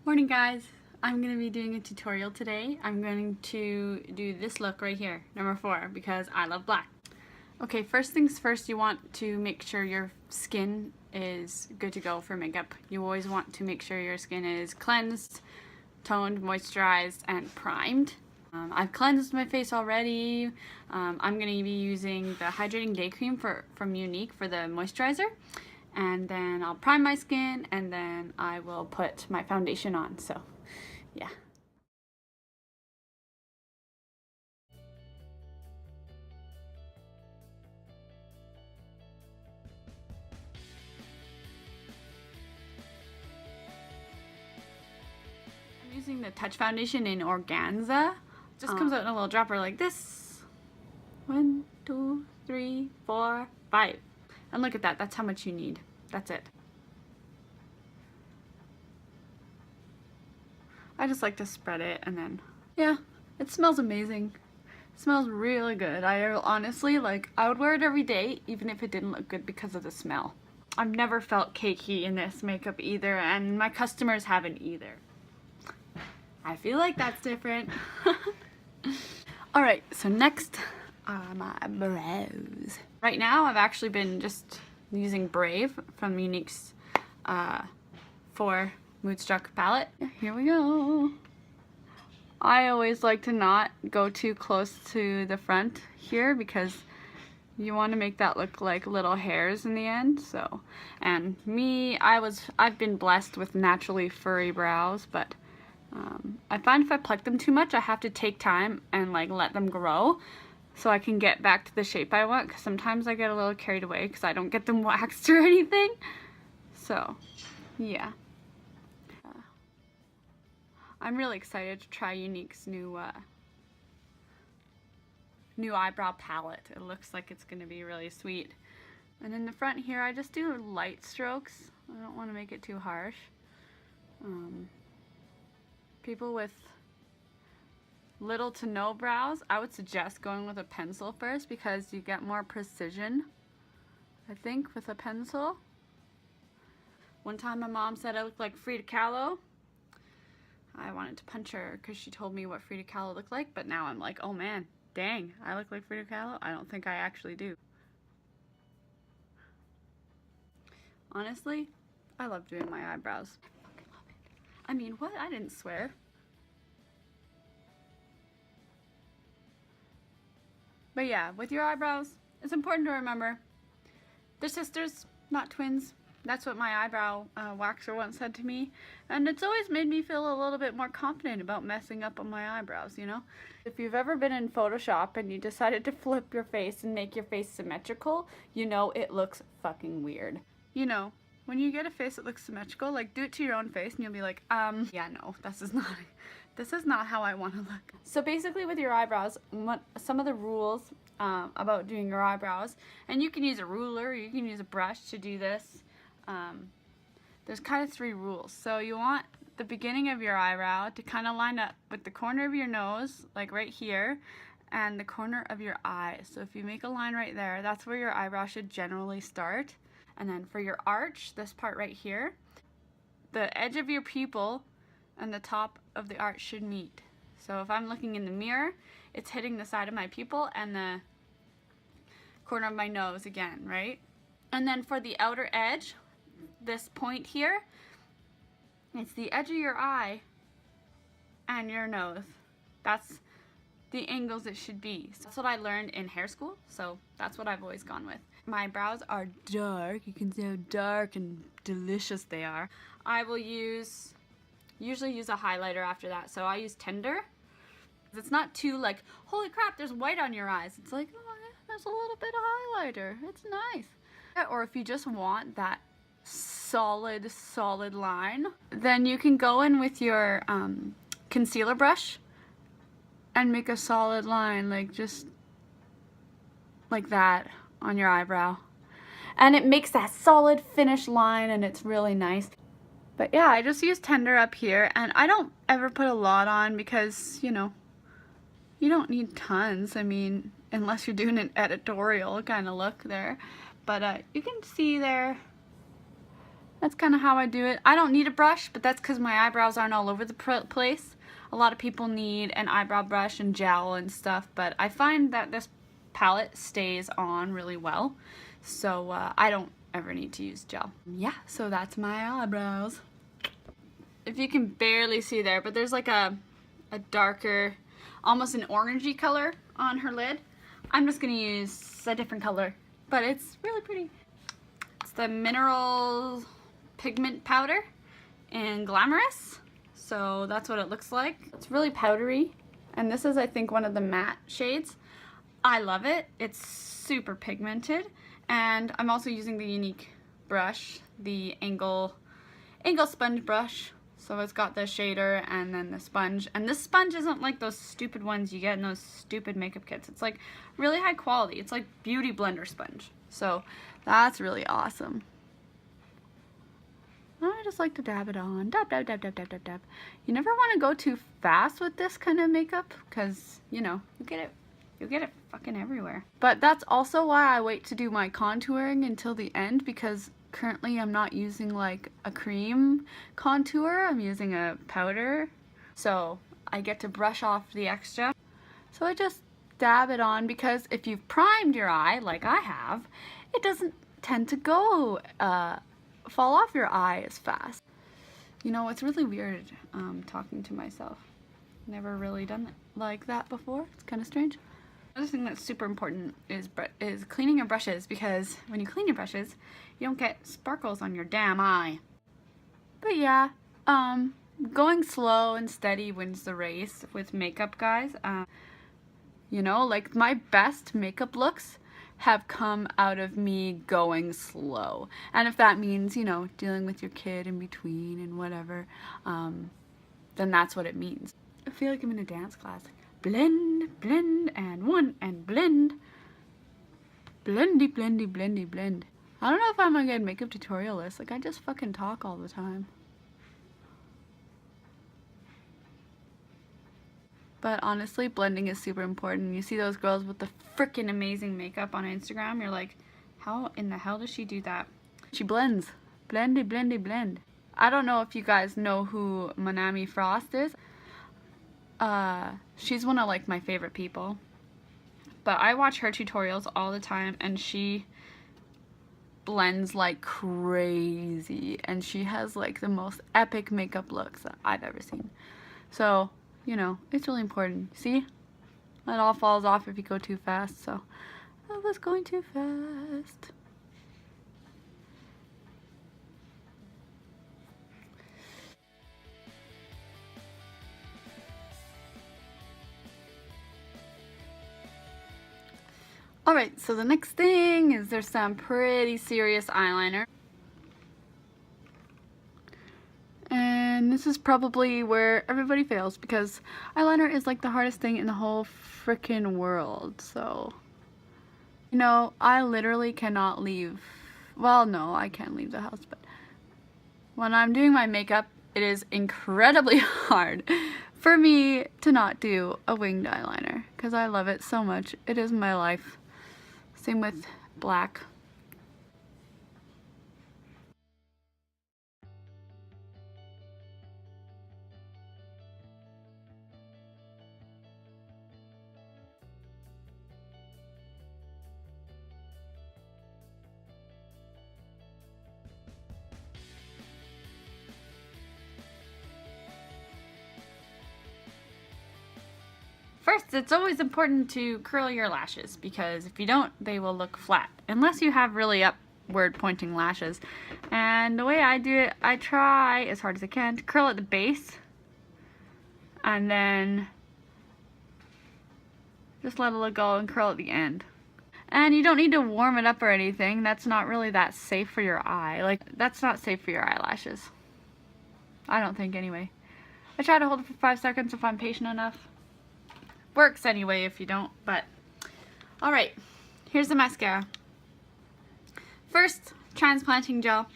Morning guys, I'm going to be doing a tutorial today. I'm going to do this look right here, number 4, because I love black. Okay, first things first, you want to make sure your skin is good to go for makeup. You always want to make sure your skin is cleansed, toned, moisturized, and primed. I've cleansed my face already. I'm going to be using the Hydrating Day Cream from Younique for the moisturizer. And then I'll prime my skin, and then I will put my foundation on. So, yeah. I'm using the Touch Foundation in Organza. It just comes out in a little dropper like this. 1, 2, 3, 4, 5. And look at that. That's how much you need. That's it. I just like to spread it, and then, yeah, it smells amazing. It smells really good. I honestly, I would wear it every day, even if it didn't look good because of the smell. I've never felt cakey in this makeup either, and my customers haven't either. I feel like that's different. Alright, so next are my brows. Right now, I've actually been just using Brave from Younique's 4 Moodstruck palette. Here we go. I always like to not go too close to the front here because you want to make that look like little hairs in the end. So, and me, I've been blessed with naturally furry brows, but I find if I pluck them too much, I have to take time and let them grow so I can get back to the shape I want, because sometimes I get a little carried away because I don't get them waxed or anything. So, yeah. I'm really excited to try Younique's new eyebrow palette. It looks like it's going to be really sweet. And in the front here, I just do light strokes. I don't want to make it too harsh. People with little to no brows, I would suggest going with a pencil first because you get more precision, I think, with a pencil. One time my mom said I looked like Frida Kahlo. I wanted to punch her because she told me what Frida Kahlo looked like, but now I'm like, oh man, dang, I look like Frida Kahlo? I don't think I actually do. Honestly, I love doing my eyebrows. I fucking love it. I mean, what? I didn't swear. But yeah, with your eyebrows, it's important to remember they're sisters, not twins. That's what my eyebrow waxer once said to me, and it's always made me feel a little bit more confident about messing up on my eyebrows, you know? If you've ever been in Photoshop and you decided to flip your face and make your face symmetrical, you know it looks fucking weird. You know, when you get a face that looks symmetrical, do it to your own face and you'll be like, yeah, no, this is not how I want to look. So basically with your eyebrows, some of the rules about doing your eyebrows, and you can use a ruler, you can use a brush to do this. There's kind of 3 rules. So you want the beginning of your eyebrow to kind of line up with the corner of your nose, like right here, and the corner of your eye. So if you make a line right there, that's where your eyebrow should generally start. And then for your arch, this part right here, the edge of your pupil and the top of the arch should meet. So if I'm looking in the mirror, it's hitting the side of my pupil and the corner of my nose again, right? And then for the outer edge, this point here, it's the edge of your eye and your nose. That's the angles it should be. So that's what I learned in hair school, so that's what I've always gone with. My brows are dark. You can see how dark and delicious they are. I will usually use a highlighter after that, so I use Tender. It's not too holy crap, there's white on your eyes. It's like, oh, there's a little bit of highlighter. It's nice. Or if you just want that solid line, then you can go in with your concealer brush and make a solid line, just like that on your eyebrow. And it makes that solid finish line, and it's really nice. But yeah, I just use Tender up here, and I don't ever put a lot on because, you know, you don't need tons. I mean, unless you're doing an editorial kind of look there. But you can see there That's kind of how I do it. I don't need a brush, but that's because my eyebrows aren't all over the place. A lot of people need an eyebrow brush and gel and stuff, but I find that this palette stays on really well, so I don't ever need to use gel. Yeah, so that's my eyebrows. If you can barely see there, but there's like a darker, almost an orangey color on her lid. I'm just gonna use a different color, but it's really pretty. It's the Mineral Pigment Powder in Glamorous. So that's what it looks like. It's really powdery, and this is, I think, one of the matte shades. I love it. It's super pigmented, and I'm also using the Younique brush, the angle sponge brush. So it's got the shader and then the sponge, and this sponge isn't like those stupid ones you get in those stupid makeup kits. It's like really high quality. It's like beauty blender sponge. So that's really awesome. I just like to dab it on. Dab, dab, dab, dab, dab, dab, dab. You never want to go too fast with this kind of makeup because, you know, you'll get it fucking everywhere. But that's also why I wait to do my contouring until the end, because currently I'm not using like a cream contour. I'm using a powder. So I get to brush off the extra. So I just dab it on, because if you've primed your eye like I have, it doesn't tend to go fall off your eye as fast. You know, it's really weird talking to myself. Never really done it like that before. It's kind of strange. Another thing that's super important is cleaning your brushes, because when you clean your brushes, you don't get sparkles on your damn eye. But yeah, going slow and steady wins the race with makeup, guys. You know, like my best makeup looks have come out of me going slow. And if that means, you know, dealing with your kid in between and whatever, then that's what it means. I feel like I'm in a dance class. Blend, blend, and one, and blend. Blendy, blendy, blendy, blend. I don't know if I'm a good makeup tutorialist. Like, I just fucking talk all the time. But honestly, blending is super important. You see those girls with the freaking amazing makeup on Instagram, you're like, how in the hell does she do that? She blends. Blendy, blendy, blend. I don't know if you guys know who Manami Frost is. She's one of like my favorite people. But I watch her tutorials all the time, and she blends like crazy. And she has like the most epic makeup looks that I've ever seen. So, you know, it's really important. See? It all falls off if you go too fast, so I was going too fast. Alright, so the next thing is there's some pretty serious eyeliner. And this is probably where everybody fails, because eyeliner is like the hardest thing in the whole frickin' world. So, you know, I literally cannot leave. Well, no, I can't leave the house, but when I'm doing my makeup, it is incredibly hard for me to not do a winged eyeliner, because I love it so much. It is my life. Same with black. First, it's always important to curl your lashes, because if you don't, they will look flat, unless you have really upward pointing lashes. And the way I do it, I try as hard as I can to curl at the base, and then just let it go and curl at the end. And you don't need to warm it up or anything. That's not really that safe for your eye. Like, that's not safe for your eyelashes. I don't think, anyway. I try to hold it for 5 seconds if I'm patient enough. Works anyway if you don't, but alright, here's the mascara. First, transplanting gel.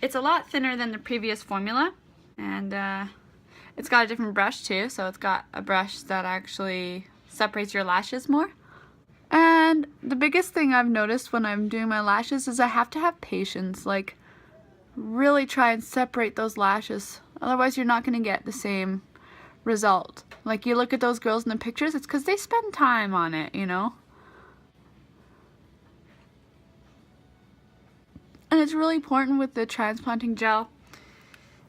It's a lot thinner than the previous formula, and it's got a different brush too, so it's got a brush that actually separates your lashes more. And the biggest thing I've noticed when I'm doing my lashes is I have to have patience. Like, really try and separate those lashes. Otherwise you're not going to get the same result. Like you look at those girls in the pictures, it's because they spend time on it, you know? And it's really important with the transplanting gel,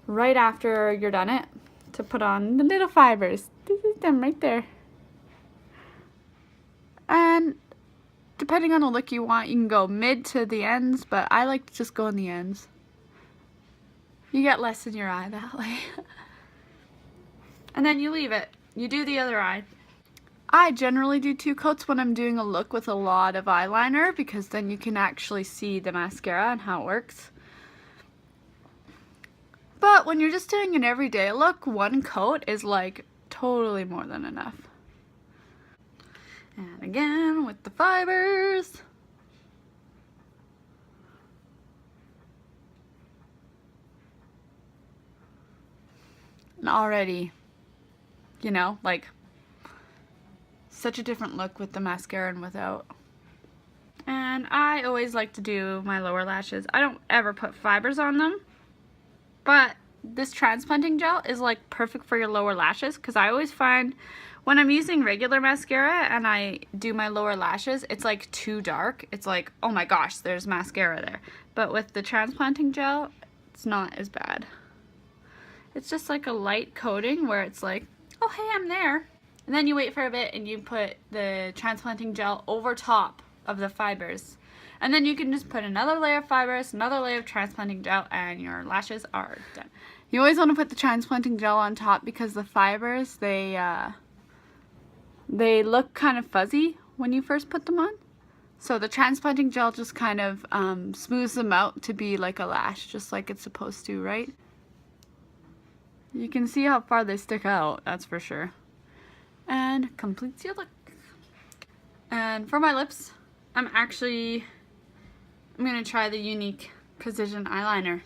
right after you're done it, to put on the little fibers. This is them right there. And depending on the look you want, you can go mid to the ends, but I like to just go in the ends. You get less in your eye that way. And then you leave it. You do the other eye. I generally do 2 coats when I'm doing a look with a lot of eyeliner, because then you can actually see the mascara and how it works. But when you're just doing an everyday look, 1 coat is like totally more than enough. And again with the fibers. And already, you know, like such a different look with the mascara and without. And I always like to do my lower lashes. I don't ever put fibers on them, but this transplanting gel is like perfect for your lower lashes, because I always find when I'm using regular mascara and I do my lower lashes, it's like too dark. It's like, oh my gosh, there's mascara there. But with the transplanting gel, it's not as bad. It's just like a light coating where it's like, oh hey, I'm there. And then you wait for a bit and you put the transplanting gel over top of the fibers. And then you can just put another layer of fibers, another layer of transplanting gel, and your lashes are done. You always want to put the transplanting gel on top because the fibers, they look kind of fuzzy when you first put them on. So the transplanting gel just kind of smooths them out to be like a lash, just like it's supposed to, right? You can see how far they stick out, that's for sure. And completes your look. And for my lips, I'm gonna try the Younique Precision Eyeliner.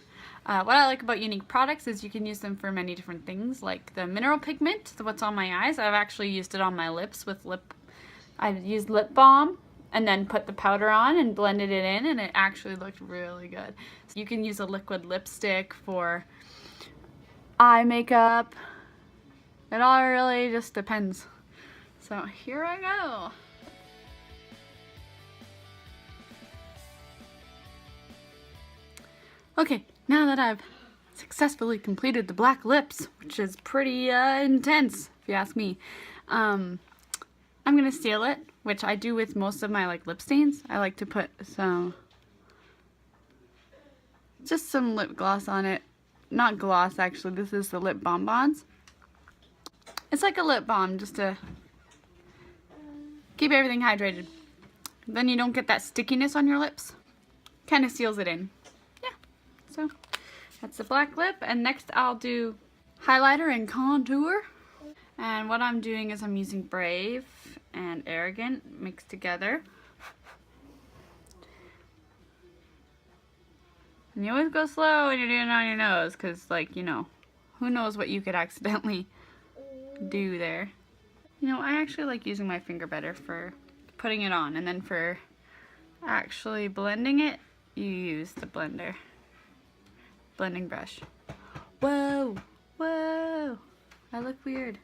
What I like about Younique products is you can use them for many different things, like the mineral pigment, what's on my eyes. I've actually used it on my lips with I've used lip balm and then put the powder on and blended it in, and it actually looked really good. So you can use a liquid lipstick for eye makeup. It all really just depends. So here I go. Okay, now that I've successfully completed the black lips, which is pretty intense, if you ask me, I'm gonna seal it, which I do with most of my like lip stains. I like to put just some lip gloss on it. Not gloss, actually, this is the lip bonbons. It's like a lip balm, just to keep everything hydrated. Then you don't get that stickiness on your lips. Kind of seals it in. Yeah, so that's the black lip. And next I'll do highlighter and contour. And what I'm doing is I'm using Brave and Arrogant mixed together. And you always go slow when you're doing it on your nose, because, like, you know, who knows what you could accidentally do there. You know, I actually like using my finger better for putting it on, and then for actually blending it, you use the blending brush. Whoa, whoa, I look weird.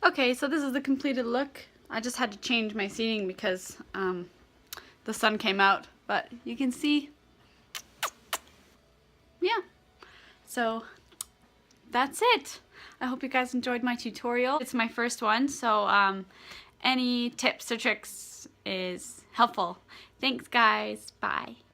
Okay, so this is the completed look. I just had to change my seating because the sun came out, but you can see, yeah. So that's it. I hope you guys enjoyed my tutorial. It's my first one, so any tips or tricks is helpful. Thanks guys, bye.